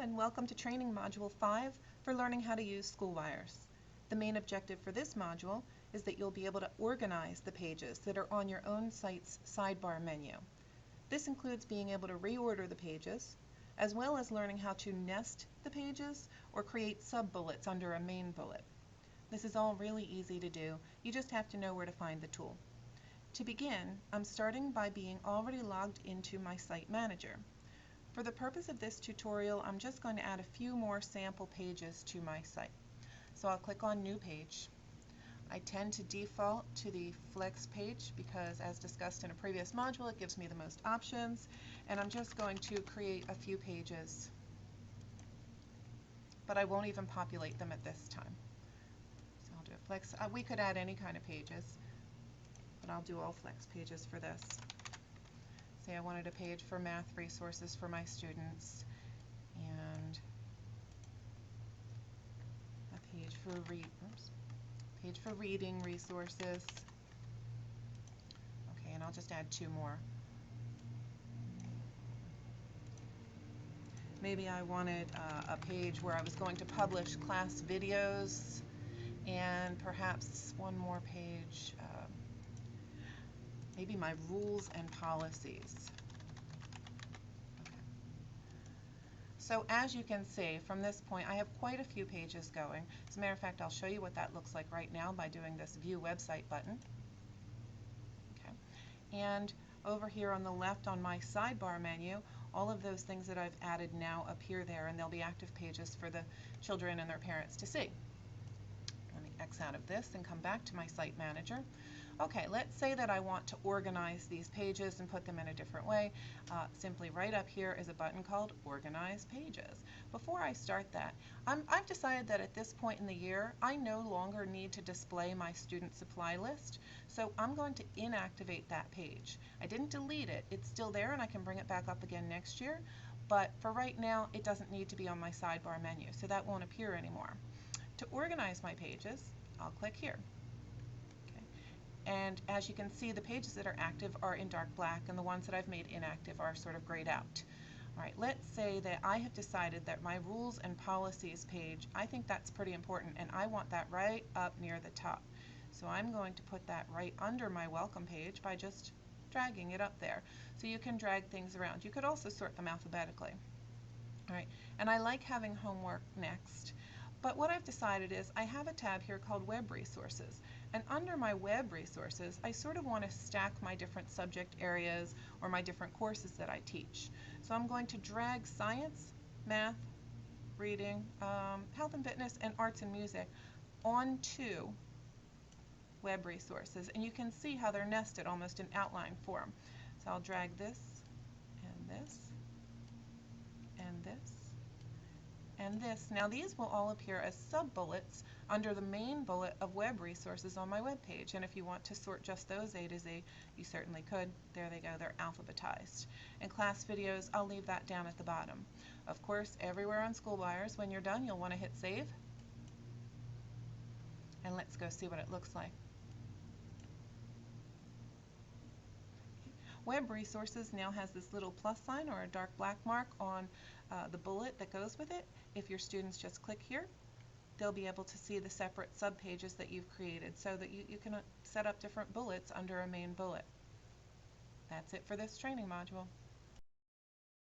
and welcome to Training Module 5 for learning how to use Schoolwires. The main objective for this module is that you'll be able to organize the pages that are on your own site's sidebar menu. This includes being able to reorder the pages, as well as learning how to nest the pages or create sub-bullets under a main bullet. This is all really easy to do. You just have to know where to find the tool. To begin, I'm starting by being already logged into my site manager. For the purpose of this tutorial, I'm just going to add a few more sample pages to my site. So I'll click on New Page. I tend to default to the Flex page because, as discussed in a previous module, it gives me the most options, and I'm just going to create a few pages, but I won't even populate them at this time. So I'll do a Flex. We could add any kind of pages, but I'll do all Flex pages for this. Say I wanted a page for math resources for my students, and a page for reading resources. Okay, and I'll just add two more. Maybe I wanted a page where I was going to publish class videos, and perhaps one more page, maybe my rules and policies. Okay. So as you can see, from this point, I have quite a few pages going. As a matter of fact, I'll show you what that looks like right now by doing this View Website button. Okay. And over here on the left on my sidebar menu, all of those things that I've added now appear there, and they'll be active pages for the children and their parents to see. Let me X out of this and come back to my site manager. Okay, let's say that I want to organize these pages and put them in a different way. Simply right up here is a button called Organize Pages. Before I start that, I've decided that at this point in the year, I no longer need to display my student supply list, so I'm going to inactivate that page. I didn't delete it. It's still there, and I can bring it back up again next year, but for right now, it doesn't need to be on my sidebar menu, so that won't appear anymore. To organize my pages, I'll click here. And as you can see, the pages that are active are in dark black, and the ones that I've made inactive are sort of grayed out. All right, let's say that I have decided that my rules and policies page, I think that's pretty important, and I want that right up near the top. So I'm going to put that right under my welcome page by just dragging it up there. So you can drag things around. You could also sort them alphabetically. All right, and I like having homework next. But what I've decided is I have a tab here called Web Resources, and under my Web Resources I sort of want to stack my different subject areas or my different courses that I teach. So I'm going to drag science, math, reading, health and fitness, and arts and music onto Web Resources, and you can see how they're nested almost in outline form. So I'll drag this and this and this and this. Now these will all appear as sub-bullets under the main bullet of web resources on my web page, and if you want to sort just those A to Z, you certainly could. There they go, they're alphabetized. And class videos, I'll leave that down at the bottom. Of course, everywhere on Schoolwires, when you're done, you'll want to hit save, and let's go see what it looks like. Web Resources now has this little plus sign or a dark black mark on the bullet that goes with it. If your students just click here, they'll be able to see the separate subpages that you've created so that you can set up different bullets under a main bullet. That's it for this training module.